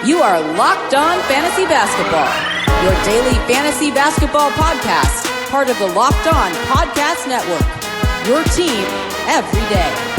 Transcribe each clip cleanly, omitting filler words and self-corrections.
You are Locked On Fantasy Basketball, your daily fantasy basketball podcast, part of the Locked On Podcast Network, your team every day.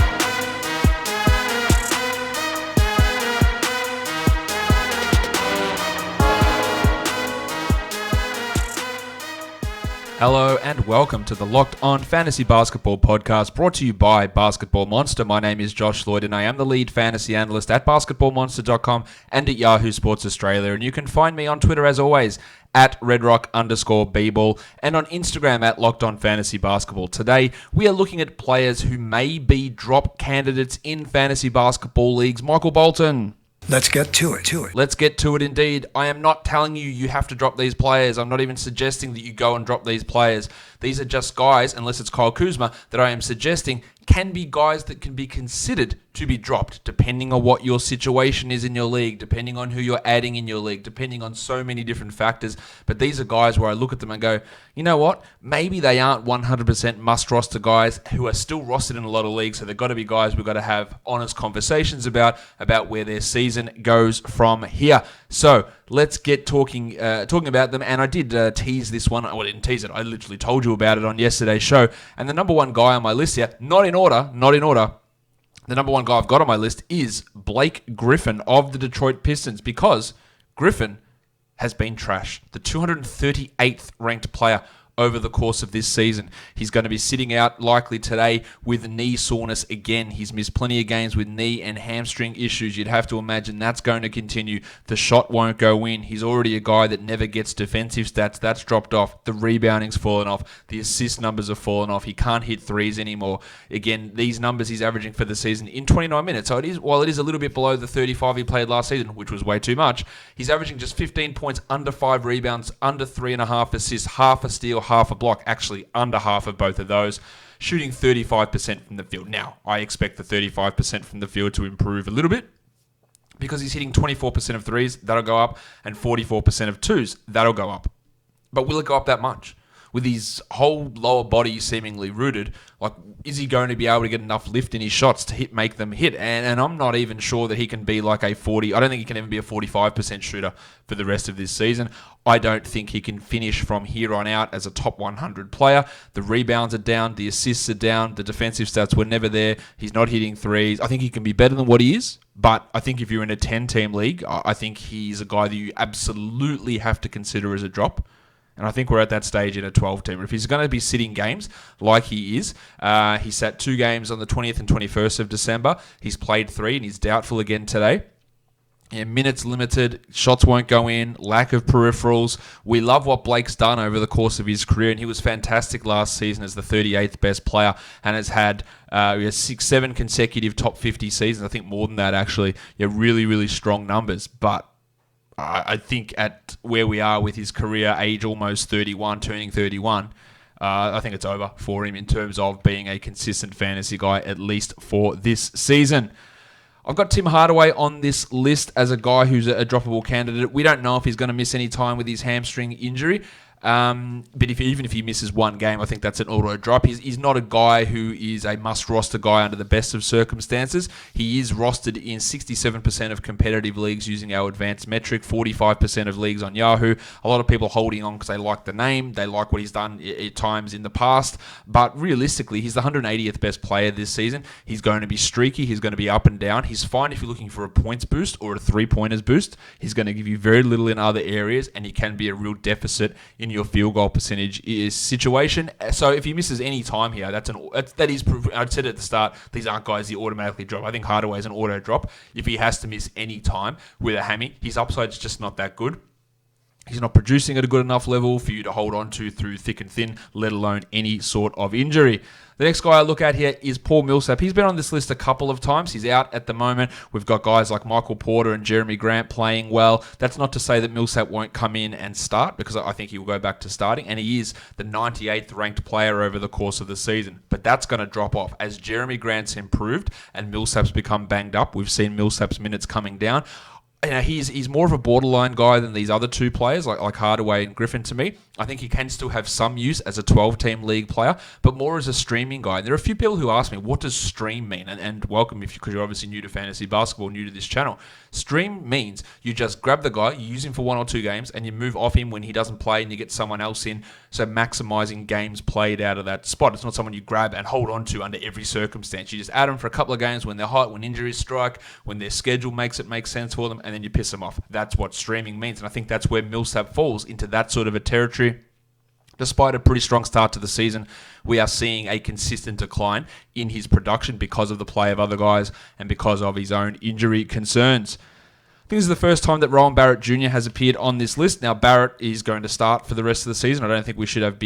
Hello and welcome to the Locked On Fantasy Basketball podcast brought to you by Basketball Monster. My name is Josh Lloyd and I am the lead fantasy analyst at basketballmonster.com and at Yahoo Sports Australia. And you can find me on Twitter as always at redrock_bball and on Instagram at Locked On Fantasy Basketball. Today we are looking at players who may be drop candidates in fantasy basketball leagues. Michael Bolton. Let's get to it. Let's get to it indeed. I am not telling you have to drop these players. I'm not even suggesting that you go and drop these players. These are just guys, unless it's Kyle Kuzma, that I am suggesting can be guys that can be considered to be dropped, depending on what your situation is in your league, depending on who you're adding in your league, depending on so many different factors. But these are guys where I look at them and go, you know what? Maybe they aren't 100% must-roster guys who are still rostered in a lot of leagues, so they've got to be guys we've got to have honest conversations about where their season goes from here. So let's get talking about them. And I did tease this one. Well, I didn't tease it. I literally told you about it on yesterday's show. And the number one guy on my list here, not in order. The number one guy I've got on my list is Blake Griffin of the Detroit Pistons, because Griffin has been trash. The 238th ranked player over the course of this season. He's going to be sitting out likely today with knee soreness again. He's missed plenty of games with knee and hamstring issues. You'd have to imagine that's going to continue. The shot won't go in. He's already a guy that never gets defensive stats. That's dropped off. The rebounding's fallen off. The assist numbers have fallen off. He can't hit threes anymore. Again, these numbers he's averaging for the season in 29 minutes. So while it is a little bit below the 35 he played last season, which was way too much, he's averaging just 15 points, under 5 rebounds, under 3.5 assists, half a steal, half a block, actually under half of both of those, shooting 35% from the field. Now, I expect the 35% from the field to improve a little bit because he's hitting 24% of threes, that'll go up, and 44% of twos, that'll go up. But will it go up that much? With his whole lower body seemingly rooted, like, is he going to be able to get enough lift in his shots to make them hit? And I'm not even sure that he can be like a 40. I don't think he can even be a 45% shooter for the rest of this season. I don't think he can finish from here on out as a top 100 player. The rebounds are down, the assists are down, the defensive stats were never there. He's not hitting threes. I think he can be better than what he is, but I think if you're in a 10-team league, I think he's a guy that you absolutely have to consider as a drop. And I think we're at that stage in a 12-teamer. If he's going to be sitting games like he is, he sat 2 games on the 20th and 21st of December. He's played 3 and he's doubtful again today. Yeah, minutes limited, shots won't go in, lack of peripherals. We love what Blake's done over the course of his career, and he was fantastic last season as the 38th best player and has had 6-7 consecutive top 50 seasons. I think more than that, actually. Yeah, really, really strong numbers. But I think at where we are with his career, age almost 31, turning 31, I think it's over for him in terms of being a consistent fantasy guy, at least for this season. I've got Tim Hardaway on this list as a guy who's a droppable candidate. We don't know if he's going to miss any time with his hamstring injury. But even if he misses one game, I think that's an auto drop. He's not a guy who is a must-roster guy under the best of circumstances. He is rostered in 67% of competitive leagues using our advanced metric, 45% of leagues on Yahoo. A lot of people holding on because they like the name, they like what he's done at times in the past. But realistically, he's the 180th best player this season. He's going to be streaky. He's going to be up and down. He's fine if you're looking for a points boost or a three-pointers boost. He's going to give you very little in other areas, and he can be a real deficit in your field goal percentage situation. So if he misses any time here, that is proof. I said at the start, these aren't guys you automatically drop. I think Hardaway is an auto drop. If he has to miss any time with a hammy, his upside's just not that good. He's not producing at a good enough level for you to hold on to through thick and thin, let alone any sort of injury. The next guy I look at here is Paul Millsap. He's been on this list a couple of times. He's out at the moment. We've got guys like Michael Porter and Jeremy Grant playing well. That's not to say that Millsap won't come in and start, because I think he will go back to starting, and he is the 98th ranked player over the course of the season. But that's going to drop off as Jeremy Grant's improved and Millsap's become banged up. We've seen Millsap's minutes coming down. You know, he's more of a borderline guy than these other two players, like Hardaway and Griffin to me. I think he can still have some use as a 12-team league player, but more as a streaming guy. And there are a few people who ask me, what does stream mean? And welcome because you're obviously new to fantasy basketball, new to this channel. Stream means you just grab the guy, you use him for 1 or 2 games, and you move off him when he doesn't play and you get someone else in, so maximizing games played out of that spot. It's not someone you grab and hold on to under every circumstance. You just add them for a couple of games when they're hot, when injuries strike, when their schedule makes it make sense for them, and then you piss them off. That's what streaming means, and I think that's where Millsap falls into that sort of a territory. Despite a pretty strong start to the season, we are seeing a consistent decline in his production because of the play of other guys and because of his own injury concerns. I think this is the first time that Barrett Jr. has appeared on this list. Now, Barrett is going to start for the rest of the season. I don't think we should have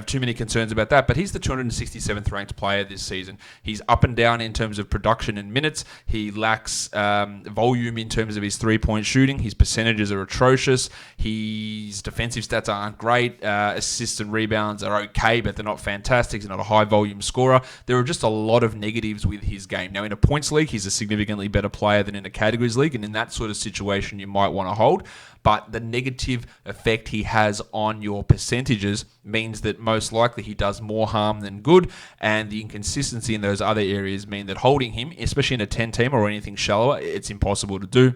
too many concerns about that, but he's the 267th ranked player this season. He's up and down in terms of production and minutes. He lacks volume in terms of his three-point shooting. His percentages are atrocious. His defensive stats aren't great. Assists and rebounds are okay, but they're not fantastic. He's not a high-volume scorer. There are just a lot of negatives with his game. Now, in a points league, he's a significantly better player than in a categories league, and in that sort of situation you might want to hold, but the negative effect he has on your percentages means that most likely he does more harm than good, and the inconsistency in those other areas mean that holding him, especially in a 10-team or anything shallower, it's impossible to do.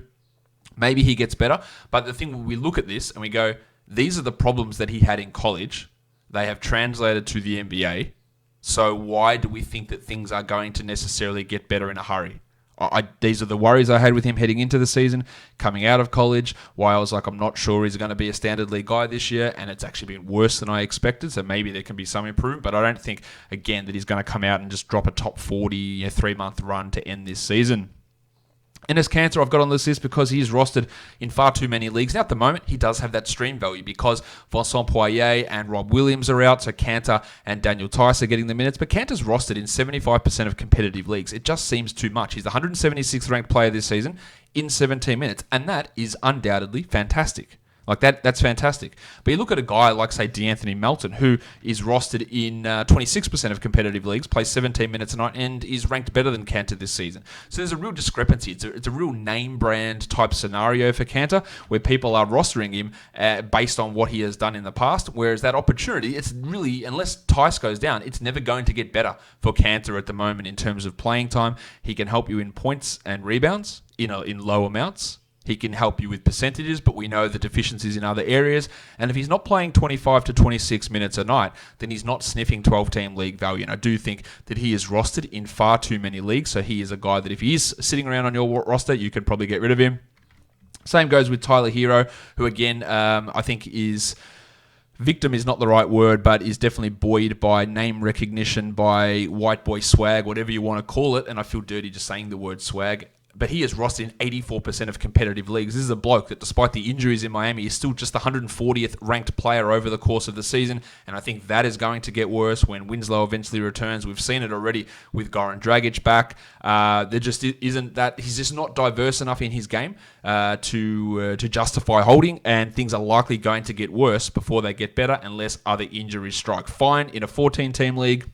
Maybe he gets better, but the thing, we look at this and we go, these are the problems that he had in college. They have translated to the NBA, so why do we think that things are going to necessarily get better in a hurry? These are the worries I had with him heading into the season, coming out of college, why I was like, I'm not sure he's going to be a standard league guy this year, and it's actually been worse than I expected, so maybe there can be some improvement, but I don't think, again, that he's going to come out and just drop a top 40 3-month run to end this season. Enes Kanter I've got on this list because he is rostered in far too many leagues. Now, at the moment, he does have that stream value because Vincent Poirier and Rob Williams are out, so Kanter and Daniel Tice are getting the minutes, but Kanter's rostered in 75% of competitive leagues. It just seems too much. He's the 176th ranked player this season in 17 minutes, and that is undoubtedly fantastic. Like that's fantastic. But you look at a guy like, say, DeAnthony Melton, who is rostered in 26% of competitive leagues, plays 17 minutes a night, and is ranked better than Kanter this season. So there's a real discrepancy. It's a real name brand type scenario for Kanter, where people are rostering him based on what he has done in the past, whereas that opportunity, it's really, unless Tice goes down, it's never going to get better for Kanter at the moment in terms of playing time. He can help you in points and rebounds in low amounts. He can help you with percentages, but we know the deficiencies in other areas. And if he's not playing 25 to 26 minutes a night, then he's not sniffing 12-team league value. And I do think that he is rostered in far too many leagues. So he is a guy that if he is sitting around on your roster, you can probably get rid of him. Same goes with Tyler Hero, who again, I think is... Victim is not the right word, but is definitely buoyed by name recognition, by white boy swag, whatever you want to call it. And I feel dirty just saying the word swag. But he is rostered in 84% of competitive leagues. This is a bloke that, despite the injuries in Miami, is still just the 140th ranked player over the course of the season. And I think that is going to get worse when Winslow eventually returns. We've seen it already with Goran Dragic back. There just isn't that. He's just not diverse enough in his game to justify holding. And things are likely going to get worse before they get better unless other injuries strike. Fine, in a 14-team league,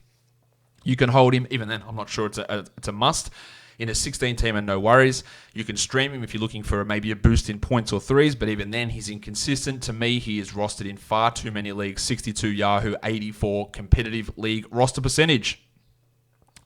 you can hold him. Even then, I'm not sure it's a must. In a 16-teamer, no worries. You can stream him if you're looking for maybe a boost in points or threes, but even then, he's inconsistent. To me, he is rostered in far too many leagues. 62 Yahoo, 84 competitive league roster percentage.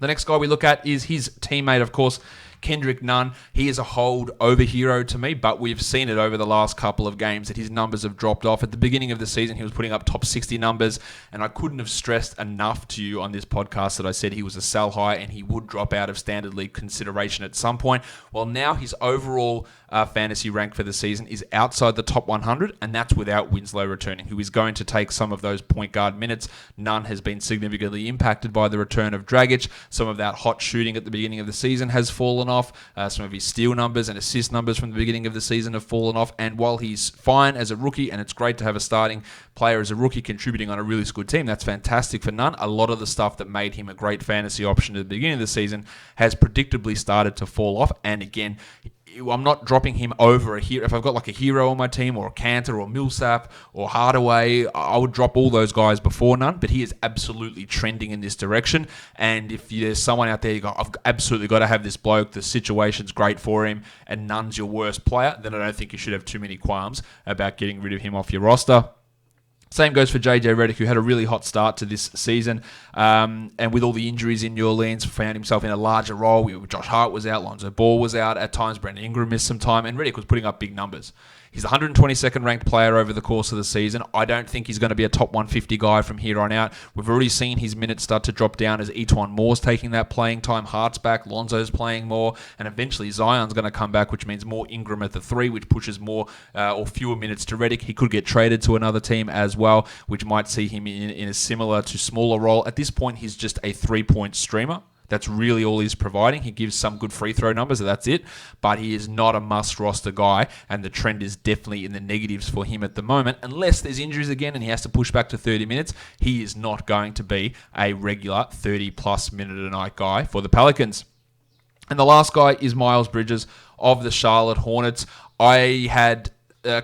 The next guy we look at is his teammate, of course, Kendrick Nunn. He is a hold over hero to me, but we've seen it over the last couple of games that his numbers have dropped off. At the beginning of the season, he was putting up top 60 numbers, and I couldn't have stressed enough to you on this podcast that I said he was a sell high and he would drop out of standard league consideration at some point. Well, now his overall fantasy rank for the season is outside the top 100, and that's without Winslow returning, who is going to take some of those point guard minutes. Nunn has been significantly impacted by the return of Dragic. Some of that hot shooting at the beginning of the season has fallen off. Some of his steal numbers and assist numbers from the beginning of the season have fallen off. And while he's fine as a rookie, and it's great to have a starting player as a rookie contributing on a really good team, that's fantastic for Nunn. A lot of the stuff that made him a great fantasy option at the beginning of the season has predictably started to fall off. And again, I'm not dropping him over a hero. If I've got like a hero on my team, or a Kanter or Millsap or Hardaway, I would drop all those guys before Nunn, but he is absolutely trending in this direction. And if there's someone out there you go, I've absolutely got to have this bloke, the situation's great for him, and Nunn's your worst player, then I don't think you should have too many qualms about getting rid of him off your roster. Same goes for JJ Redick, who had a really hot start to this season. And with all the injuries in New Orleans, found himself in a larger role. Josh Hart was out, Lonzo Ball was out. At times, Brennan Ingram missed some time, and Redick was putting up big numbers. He's the 122nd ranked player over the course of the season. I don't think he's going to be a top 150 guy from here on out. We've already seen his minutes start to drop down as Etuan Moore's taking that playing time. Hart's back, Lonzo's playing more, and eventually Zion's going to come back, which means more Ingram at the 3, which pushes more or fewer minutes to Redick. He could get traded to another team as well, which might see him in a similar to smaller role. At this point, he's just a 3-point streamer. That's really all he's providing. He gives some good free throw numbers, and that's it. But he is not a must-roster guy, and the trend is definitely in the negatives for him at the moment. Unless there's injuries again and he has to push back to 30 minutes, he is not going to be a regular 30-plus minute-a-night guy for the Pelicans. And the last guy is Myles Bridges of the Charlotte Hornets. I had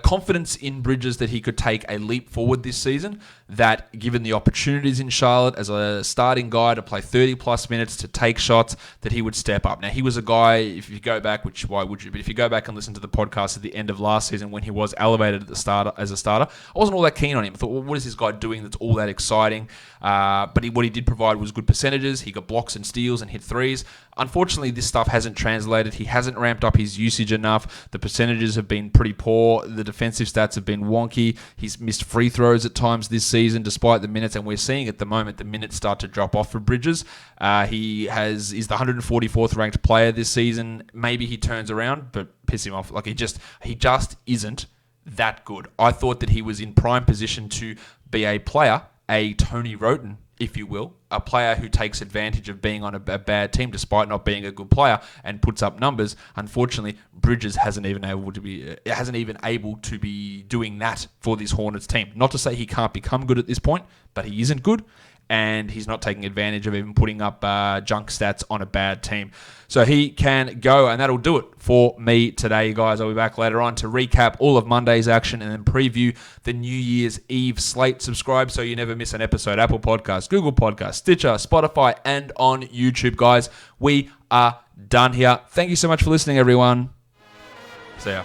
confidence in Bridges that he could take a leap forward this season, that given the opportunities in Charlotte as a starting guy to play 30-plus minutes, to take shots, that he would step up. Now, he was a guy, if you go back, which why would you, but if you go back and listen to the podcast at the end of last season when he was elevated at the start as a starter, I wasn't all that keen on him. I thought, well, what is this guy doing that's all that exciting? But what he did provide was good percentages. He got blocks and steals and hit threes. Unfortunately, this stuff hasn't translated. He hasn't ramped up his usage enough. The percentages have been pretty poor. The defensive stats have been wonky. He's missed free throws at times this season, despite the minutes, and we're seeing at the moment the minutes start to drop off for Bridges. Is the 144th ranked player this season. Maybe he turns around, but piss him off. Like he just isn't that good. I thought that he was in prime position to be a player, a Tony Roten, if you will, a player who takes advantage of being on a bad team despite not being a good player and puts up numbers. Unfortunately, Bridges hasn't even able to be doing that for this Hornets team. Not to say he can't become good at this point, but he isn't good, and he's not taking advantage of even putting up junk stats on a bad team. So he can go, and that'll do it for me today, guys. I'll be back later on to recap all of Monday's action and then preview the New Year's Eve slate. Subscribe so you never miss an episode. Apple Podcasts, Google Podcasts, Stitcher, Spotify, and on YouTube, guys. We are done here. Thank you so much for listening, everyone. See ya.